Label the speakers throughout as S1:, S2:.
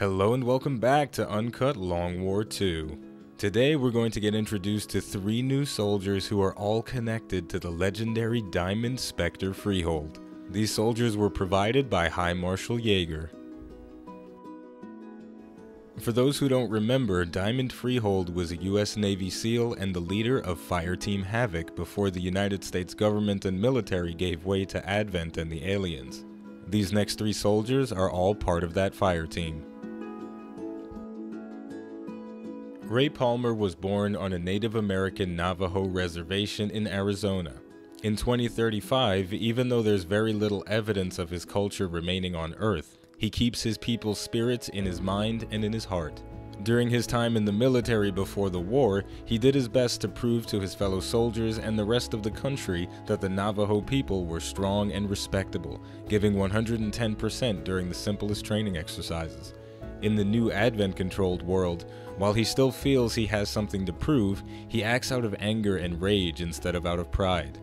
S1: Hello and welcome back to Uncut Long War 2. Today we're going to get introduced to 3 new soldiers who are all connected to the legendary DIMOND SPECTER FREEHOLD. These soldiers were provided by High Marshal Jaeger. For those who don't remember, DIMOND FREEHOLD was a US Navy SEAL and the leader of Fireteam Havoc before the United States government and military gave way to Advent and the aliens. These next 3 soldiers are all part of that fireteam. Ray Palmer was born on a Native American Navajo reservation in Arizona. In 2035, even though there's very little evidence of his culture remaining on Earth, he keeps his people's spirits in his mind and in his heart. During his time in the military before the war, he did his best to prove to his fellow soldiers and the rest of the country that the Navajo people were strong and respectable, giving 110% during the simplest training exercises. In the new Advent-controlled world, while he still feels he has something to prove, he acts out of anger and rage instead of out of pride.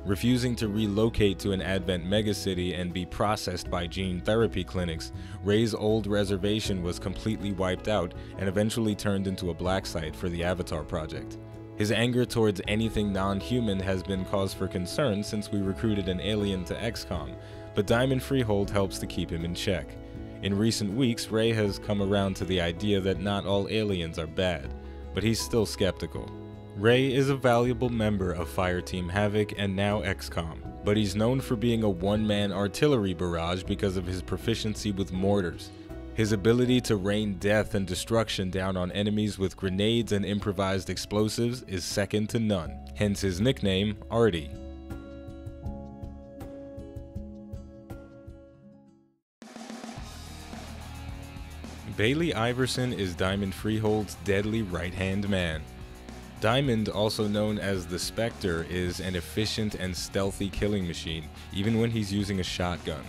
S1: Refusing to relocate to an Advent megacity and be processed by gene therapy clinics, Ray's old reservation was completely wiped out and eventually turned into a black site for the Avatar project. His anger towards anything non-human has been cause for concern since we recruited an alien to Xcom, but DIMOND FREEHOLD helps to keep him in check. In recent weeks, Ray has come around to the idea that not all aliens are bad, but he's still skeptical. Ray is a valuable member of Fireteam Havoc and now Xcom, but he's known for being a one-man artillery barrage because of his proficiency with mortars. His ability to rain death and destruction down on enemies with grenades and improvised explosives is second to none, hence his nickname, ARTY. Bailey Iverson is DIMOND FREEHOLD's deadly right-hand man. DIMOND, also known as the SPECTER, is an efficient and stealthy killing machine, even when he's using a shotgun.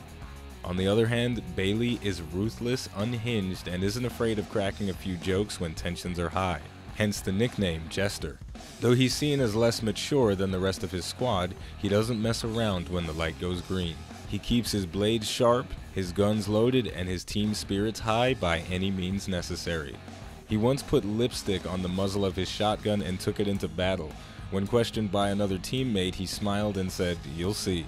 S1: On the other hand, Bailey is ruthless, unhinged, and isn't afraid of cracking a few jokes when tensions are high, hence the nickname JESTER. Though he's seen as less mature than the rest of his squad, he doesn't mess around when the light goes green. He keeps his blades sharp, his guns loaded, and his team spirits high by any means necessary. He once put lipstick on the muzzle of his shotgun and took it into battle. When questioned by another teammate, he smiled and said, "You'll see."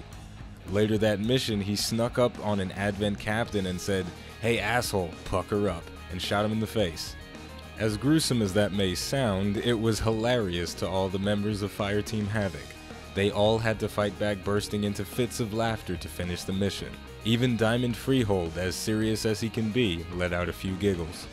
S1: Later that mission, he snuck up on an Advent captain and said, "Hey asshole, pucker up," and shot him in the face. As gruesome as that may sound, it was hilarious to all the members of Fireteam Havoc. They all had to fight back, bursting into fits of laughter to finish the mission. Even DIMOND FREEHOLD, as serious as he can be, let out a few giggles.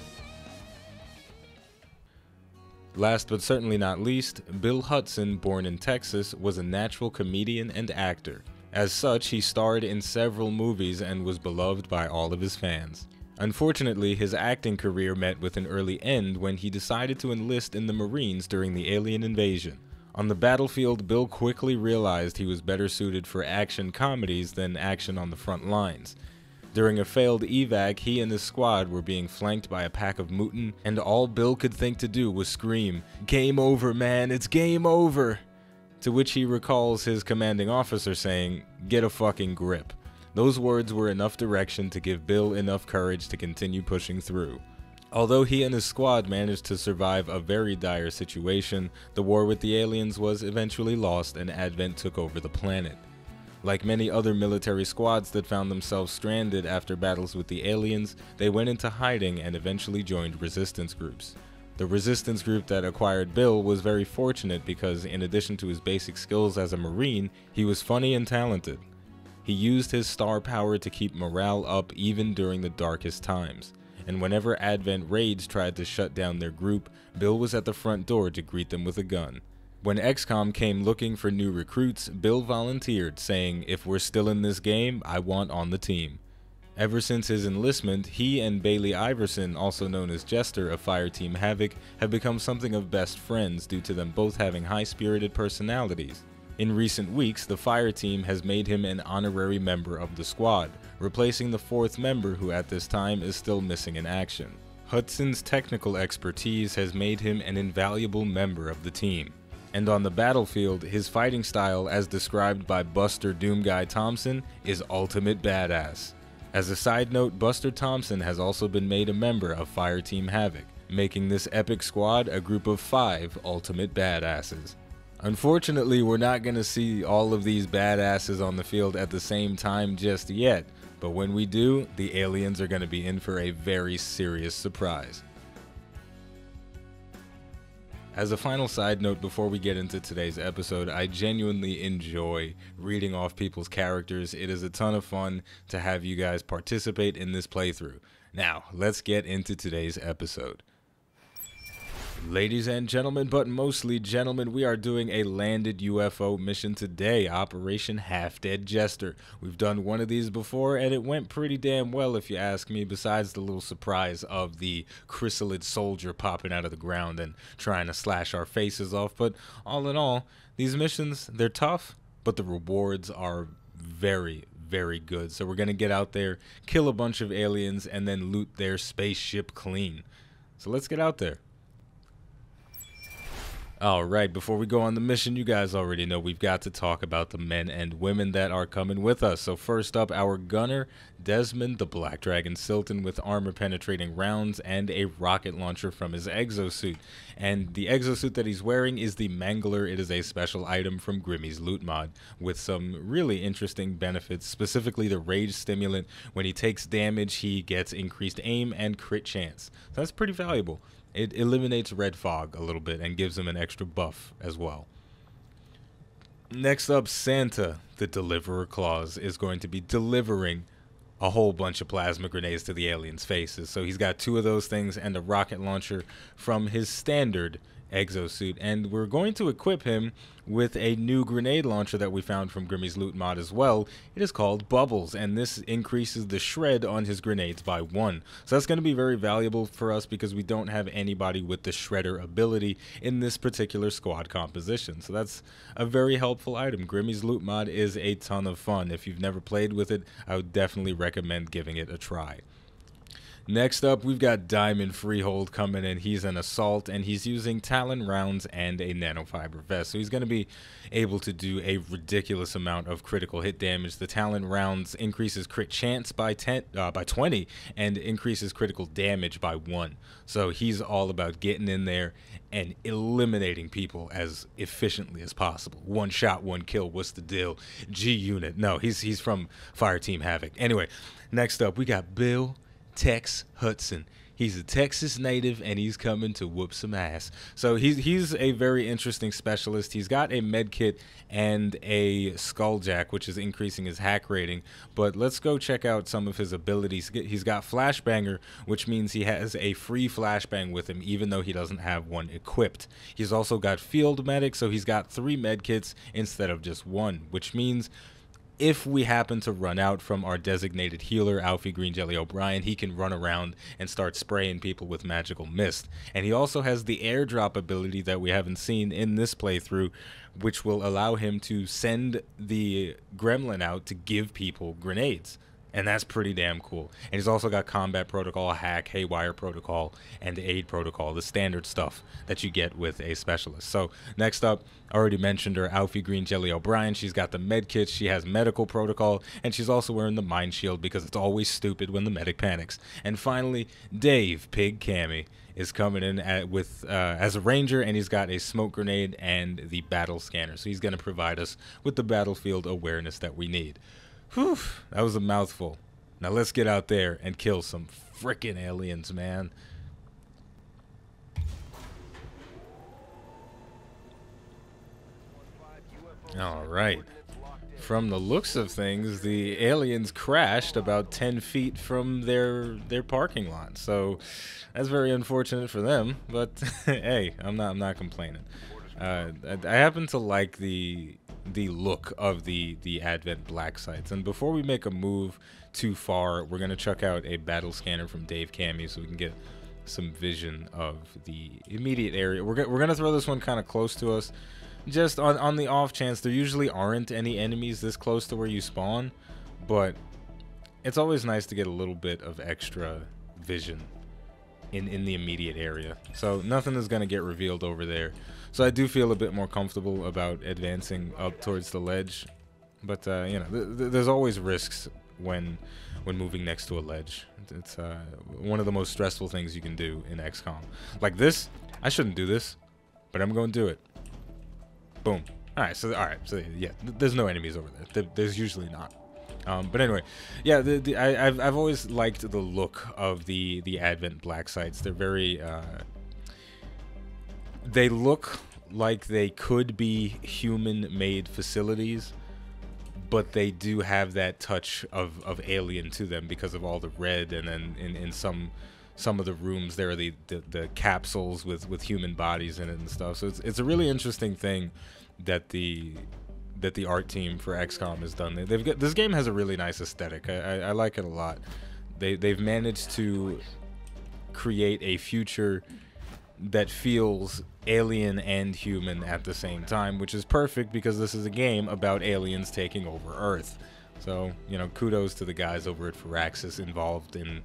S1: Last but certainly not least, Bill Hudson, born in Texas, was a natural comedian and actor. As such, he starred in several movies and was beloved by all of his fans. Unfortunately, his acting career met with an early end when he decided to enlist in the Marines during the alien invasion. On the battlefield, Bill quickly realized he was better suited for action comedies than action on the front lines. During a failed evac, he and his squad were being flanked by a pack of mutant, and all Bill could think to do was scream, "Game over, man, it's game over!" To which he recalls his commanding officer saying, "Get a fucking grip." Those words were enough direction to give Bill enough courage to continue pushing through. Although he and his squad managed to survive a very dire situation, the war with the aliens was eventually lost and Advent took over the planet. Like many other military squads that found themselves stranded after battles with the aliens, they went into hiding and eventually joined resistance groups. The resistance group that acquired Bill was very fortunate because, in addition to his basic skills as a Marine, he was funny and talented. He used his star power to keep morale up even during the darkest times. And whenever Advent raids tried to shut down their group, Bill was at the front door to greet them with a gun. When Xcom came looking for new recruits, Bill volunteered, saying, "If we're still in this game, I want on the team." Ever since his enlistment, he and Bailey Iverson, also known as JESTER of Fireteam Havoc, have become something of best friends due to them both having high-spirited personalities. In recent weeks, the Fireteam has made him an honorary member of the squad, replacing the 4th member who at this time is still missing in action. Hudson's technical expertise has made him an invaluable member of the team. And on the battlefield, his fighting style, as described by Buster Doomguy Thompson, is ultimate badass. As a side note, Buster Thompson has also been made a member of Fireteam Havoc, making this epic squad a group of 5 ultimate badasses. Unfortunately, we're not going to see all of these badasses on the field at the same time just yet, but when we do, the aliens are going to be in for a very serious surprise. As a final side note before we get into today's episode, I genuinely enjoy reading off people's characters. It is a ton of fun to have you guys participate in this playthrough. Now, let's get into today's episode. Ladies and gentlemen, but mostly gentlemen, we are doing a landed UFO mission today, Operation Half-Dead Jester. We've done one of these before, and it went pretty damn well if you ask me, besides the little surprise of the chrysalid soldier popping out of the ground and trying to slash our faces off. But all in all, these missions, they're tough, but the rewards are very, very good. So we're going to get out there, kill a bunch of aliens, and then loot their spaceship clean. So let's get out there. Alright, before we go on the mission, you guys already know we've got to talk about the men and women that are coming with us. So first up, our gunner, Desmond the Black Dragon Silton, with armor-penetrating rounds and a rocket launcher from his exosuit. And the exosuit that he's wearing is the Mangler. It is a special item from Grimmy's loot mod with some really interesting benefits, specifically the rage stimulant. When he takes damage, he gets increased aim and crit chance. So that's pretty valuable. It eliminates red fog a little bit and gives him an extra buff as well. Next up, Santa, the Deliverer Claus, is going to be delivering a whole bunch of plasma grenades to the aliens' faces. So he's got 2 of those things and a rocket launcher from his standard exosuit, and we're going to equip him with a new grenade launcher that we found from Grimmy's loot mod as well. It is called Bubbles, and this increases the shred on his grenades by 1. So that's going to be very valuable for us because we don't have anybody with the shredder ability in this particular squad composition. So that's a very helpful item. Grimmy's loot mod is a ton of fun. If you've never played with it, I would definitely recommend giving it a try. Next up, we've got Diamond Freehold coming in. He's an assault, and he's using Talon rounds and a nanofiber vest. So he's going to be able to do a ridiculous amount of critical hit damage. The Talon rounds increases crit chance by 20 and increases critical damage by 1. So he's all about getting in there and eliminating people as efficiently as possible. 1 shot, 1 kill. What's the deal? G-Unit. No, he's from Fireteam Havoc. Anyway, next up, we got Bill Tex Hudson. He's a Texas native, and he's coming to whoop some ass. So he's a very interesting specialist. He's got a med kit and a skulljack, which is increasing his hack rating. But let's go check out some of his abilities. He's got Flashbanger, which means he has a free flashbang with him, even though he doesn't have one equipped. He's also got Field Medic, so he's got 3 med kits instead of just 1, which means if we happen to run out from our designated healer, Alfie Green Jelly O'Brien, he can run around and start spraying people with magical mist. And he also has the airdrop ability that we haven't seen in this playthrough, which will allow him to send the gremlin out to give people grenades. And that's pretty damn cool. And he's also got Combat Protocol, Hack, Haywire Protocol, and Aid Protocol, the standard stuff that you get with a specialist. So next up, I already mentioned her, Alfie Green Jelly O'Brien. She's got the med kit, she has Medical Protocol, and she's also wearing the Mind Shield because it's always stupid when the medic panics. And finally, Dave Pig Cammy is coming in as a ranger, and he's got a smoke grenade and the battle scanner. So he's going to provide us with the battlefield awareness that we need. Whew, that was a mouthful. Now let's get out there and kill some frickin' aliens, man. Alright. From the looks of things, the aliens crashed about 10 feet from their parking lot. So that's very unfortunate for them, but hey, I'm not complaining. I happen to like the look of the Advent black sites. And before we make a move too far, we're going to check out a battle scanner from Dave Cammy so we can get some vision of the immediate area. We're going to throw this one kind of close to us, just on the off chance. There usually aren't any enemies this close to where you spawn, but it's always nice to get a little bit of extra vision in the immediate area. So nothing is going to get revealed over there. So I do feel a bit more comfortable about advancing up towards the ledge. But, you know, there's always risks when moving next to a ledge. It's one of the most stressful things you can do in XCOM. Like this, I shouldn't do this, but I'm going to do it. Boom. All right, so yeah, there's no enemies over there. There's usually not. But anyway, yeah, I've always liked the look of the Advent black sites. They're very they look like they could be human-made facilities, but they do have that touch of alien to them because of all the red, and then in some of the rooms there are the capsules with human bodies in it and stuff. So it's a really interesting thing that the art team for XCOM has done. They've got, this game has a really nice aesthetic. I like it a lot. They've managed to create a future that feels alien and human at the same time, which is perfect because this is a game about aliens taking over Earth. So, you know, kudos to the guys over at Firaxis involved in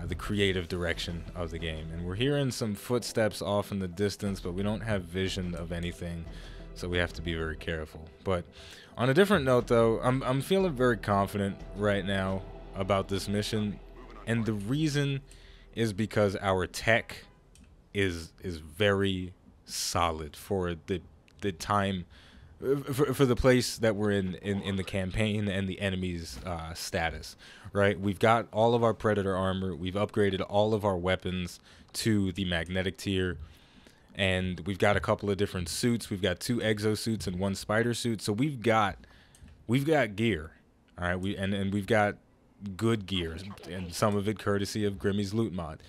S1: the creative direction of the game. And we're hearing some footsteps off in the distance, but we don't have vision of anything, so we have to be very careful. But on a different note, though, I'm feeling very confident right now about this mission, and the reason is because our tech is very solid for the time, for the place that we're in the campaign and the enemy's status, right? We've got all of our Predator armor, we've upgraded all of our weapons to the magnetic tier, and we've got a couple of different suits. We've got 2 exosuits and 1 spider suit, so we've got gear, all right? And we've got good gear, and some of it courtesy of Grimmy's loot mod.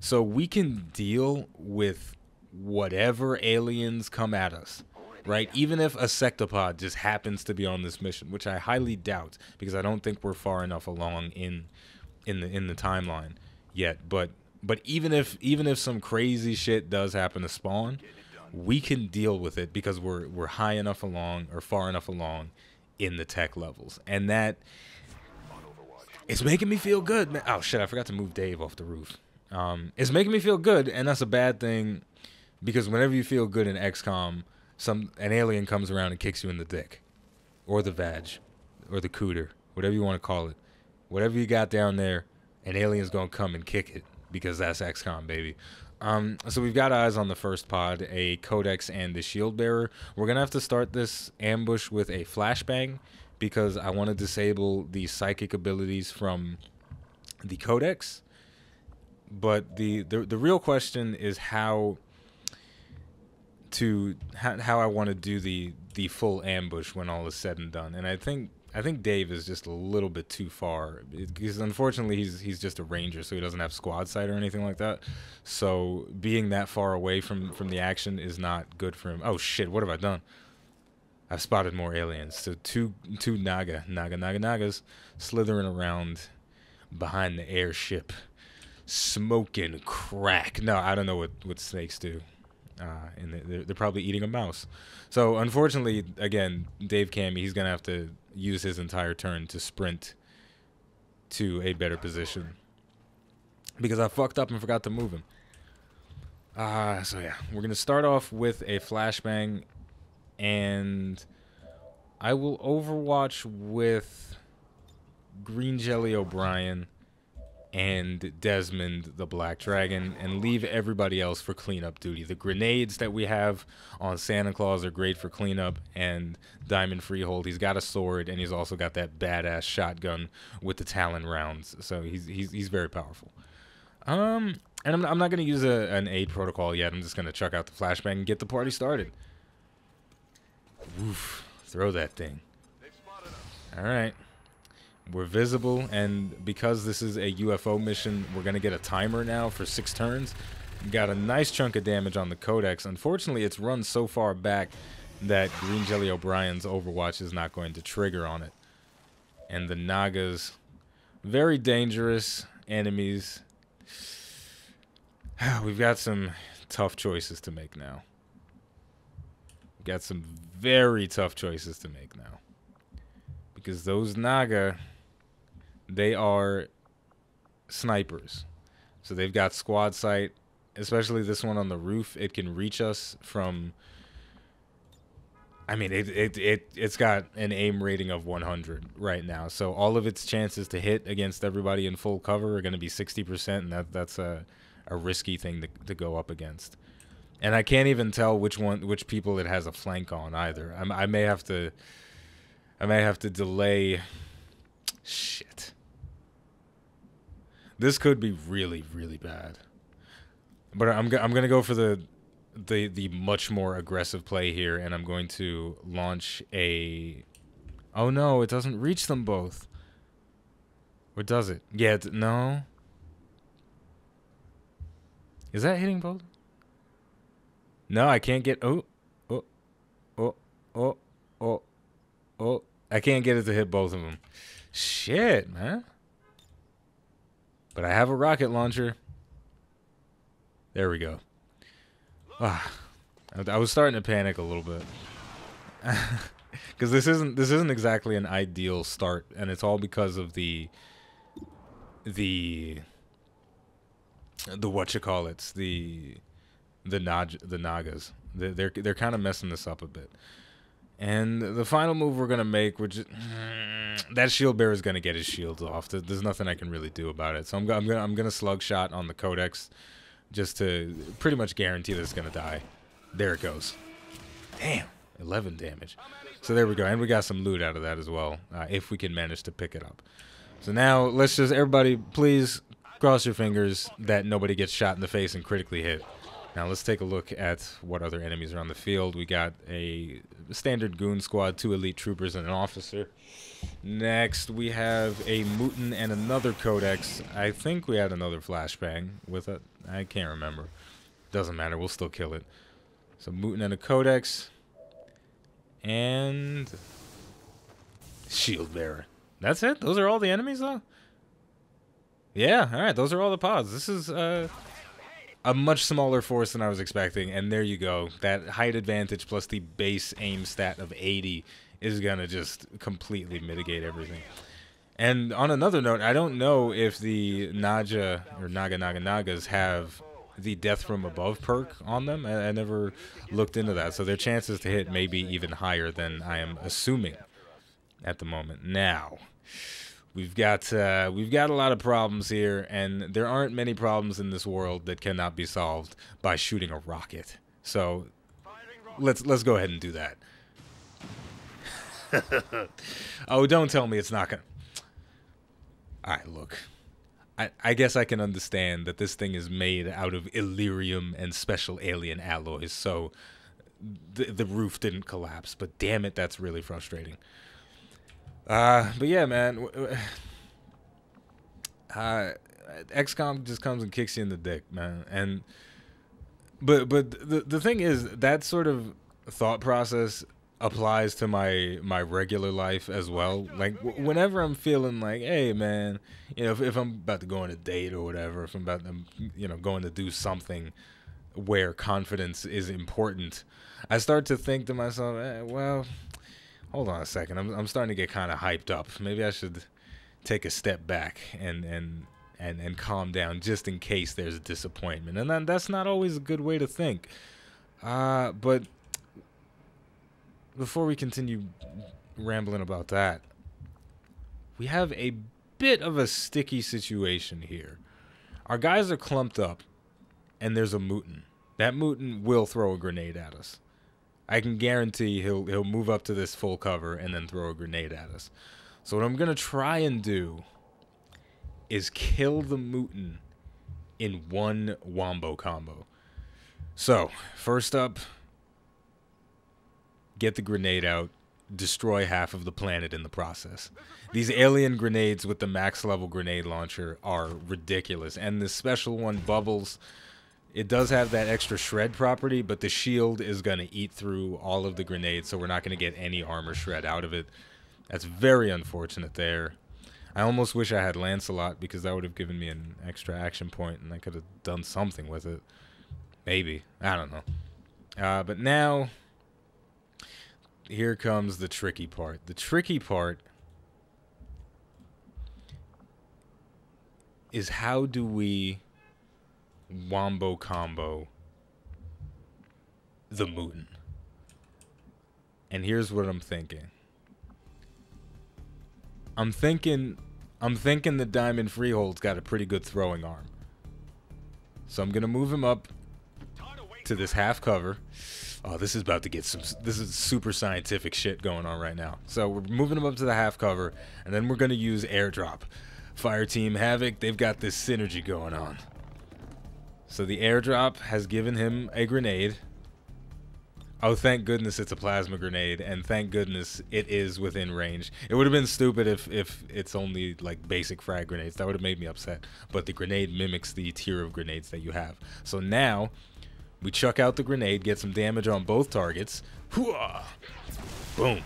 S1: So we can deal with whatever aliens come at us, right? Even if a sectopod just happens to be on this mission, which I highly doubt, because I don't think we're far enough along in the timeline yet. But even if some crazy shit does happen to spawn, we can deal with it because we're high enough along or far enough along in the tech levels, and that it's making me feel good, man. Oh shit, I forgot to move Dave off the roof. It's making me feel good, and that's a bad thing, because whenever you feel good in XCOM, an alien comes around and kicks you in the dick, or the vag, or the cooter, whatever you want to call it. Whatever you got down there, an alien's gonna come and kick it, because that's XCOM, baby. So we've got eyes on the first pod, a Codex and the Shield Bearer. We're gonna have to start this ambush with a flashbang, because I want to disable the psychic abilities from the Codex. But the real question is how I want to do the full ambush when all is said and done. And I think Dave is just a little bit too far, because unfortunately he's just a ranger, so he doesn't have squad sight or anything like that. So being that far away from the action is not good for him. Oh shit, what have I done? I've spotted more aliens. So two nagas slithering around behind the airship, smoking crack. No, I don't know what snakes do. And they're probably eating a mouse. So unfortunately, again, Dave Cammy, he's gonna have to use his entire turn to sprint to a better position, because I fucked up and forgot to move him. So yeah, we're gonna start off with a flashbang, and I will overwatch with Green Jelly O'Brien and Desmond the Black Dragon, and leave everybody else for cleanup duty. The grenades that we have on Santa Claus are great for cleanup, and Diamond Freehold, he's got a sword, and he's also got that badass shotgun with the Talon rounds, so he's very powerful. And I'm not going to use an aid protocol yet. I'm just going to chuck out the flashbang and get the party started. Woof, throw that thing. Alright. We're visible, and because this is a UFO mission, we're going to get a timer now for 6 turns. Got a nice chunk of damage on the Codex. Unfortunately, it's run so far back that Green Jelly O'Brien's Overwatch is not going to trigger on it. And the Nagas, very dangerous enemies. We've got some tough choices to make now. We've got some very tough choices to make now. Because those Naga, they are snipers. So they've got squad sight, especially this one on the roof. It can reach us from... I mean, it's got an aim rating of 100 right now, so all of its chances to hit against everybody in full cover are going to be 60%, and that's a risky thing to go up against. And I can't even tell which people it has a flank on either. I may have to delay. Shit. This could be really, really bad. But I'm gonna go for the much more aggressive play here, and I'm going to launch a. Oh no, it doesn't reach them both. Or does it? Yeah, no. Is that hitting both? No, I can't get. Oh. I can't get it to hit both of them. Shit, man. But I have a rocket launcher. There we go. Ah, I was starting to panic a little bit. Because this isn't exactly an ideal start, and it's all because of the whatchamacallits, the Nagas. They're kind of messing this up a bit. And the final move we're gonna make, that shield bearer is gonna get his shields off. There's nothing I can really do about it. So I'm gonna slug shot on the Codex, just to pretty much guarantee that it's gonna die. There it goes. Damn, 11 damage. So there we go, and we got some loot out of that as well, if we can manage to pick it up. So now let's just everybody please cross your fingers that nobody gets shot in the face and critically hit. Now let's take a look at what other enemies are on the field. We got a standard goon squad, 2 elite troopers, and an officer. Next, we have a mutant and another Codex. I think we had another flashbang with it. I can't remember. Doesn't matter. We'll still kill it. So mutant and a Codex. And shield bearer. That's it? Those are all the enemies, though? Yeah, alright. Those are all the pods. This is a much smaller force than I was expecting, and there you go. That height advantage plus the base aim stat of 80 is gonna just completely mitigate everything. And on another note, I don't know if the Naga Nagas have the death from above perk on them. I never looked into that, so their chances to hit may be even higher than I am assuming at the moment. Now, we've got a lot of problems here, and there aren't many problems in this world that cannot be solved by shooting a rocket. So let's go ahead and do that. Oh, don't tell me it's not gonna. All right, look. I guess I can understand that this thing is made out of Illyrium and special alien alloys, so the roof didn't collapse. But damn it, that's really frustrating. But yeah, man. Xcom just comes and kicks you in the dick, man. And but the thing is, that sort of thought process applies to my regular life as well. Like whenever I'm feeling like, hey, man, you know, if I'm about to go on a date or whatever, if I'm about to, you know, going to do something where confidence is important, I start to think to myself, well, hold on a second. I'm starting to get kind of hyped up. Maybe I should take a step back and calm down just in case there's a disappointment. And then that's not always a good way to think. But before we continue rambling about that, we have a bit of a sticky situation here. Our guys are clumped up, and there's a mutant. That mutant will throw a grenade at us. I can guarantee he'll move up to this full cover and then throw a grenade at us. So what I'm going to try and do is kill the mutant in one wombo combo. So, first up, get the grenade out, destroy half of the planet in the process. These alien grenades with the max level grenade launcher are ridiculous. And this special one, Bubbles, it does have that extra shred property, but the shield is going to eat through all of the grenades, so we're not going to get any armor shred out of it. That's very unfortunate there. I almost wish I had Lancelot, because that would have given me an extra action point, and I could have done something with it. Maybe. I don't know. But now, here comes the tricky part. The tricky part is, how do we wombo combo the mutant? And here's what I'm thinking. I'm thinking the Diamond Freehold's got a pretty good throwing arm. So I'm gonna move him up to this half cover. Oh, this is about to get some. This is super scientific shit going on right now. So we're moving him up to the half cover, and then we're gonna use airdrop. Fire Team Havoc, they've got this synergy going on. So the airdrop has given him a grenade. Oh, thank goodness it's a plasma grenade, and thank goodness it is within range. It would have been stupid if it's only like basic frag grenades. That would have made me upset. But the grenade mimics the tier of grenades that you have. So now we chuck out the grenade, get some damage on both targets. Hooah! Boom.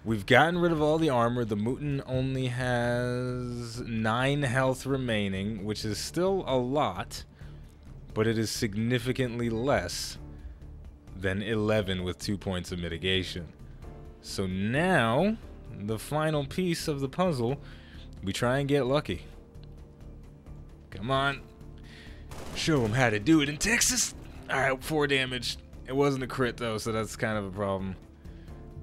S1: We've gotten rid of all the armor. The Mutant only has 9 health remaining, which is still a lot, but it is significantly less than 11 with 2 points of mitigation. So now, the final piece of the puzzle, we try and get lucky. Come on. Show them how to do it in Texas. Alright, 4 damage. It wasn't a crit though, so that's kind of a problem.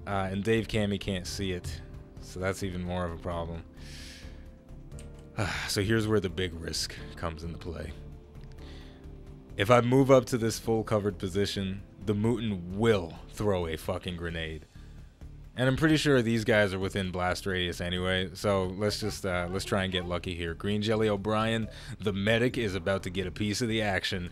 S1: And Dave Cammy can't see it, so that's even more of a problem. So here's where the big risk comes into play. If I move up to this full covered position, the Mutant will throw a fucking grenade. And I'm pretty sure these guys are within blast radius anyway, so let's just, let's try and get lucky here. Green Jelly O'Brien, the medic, is about to get a piece of the action.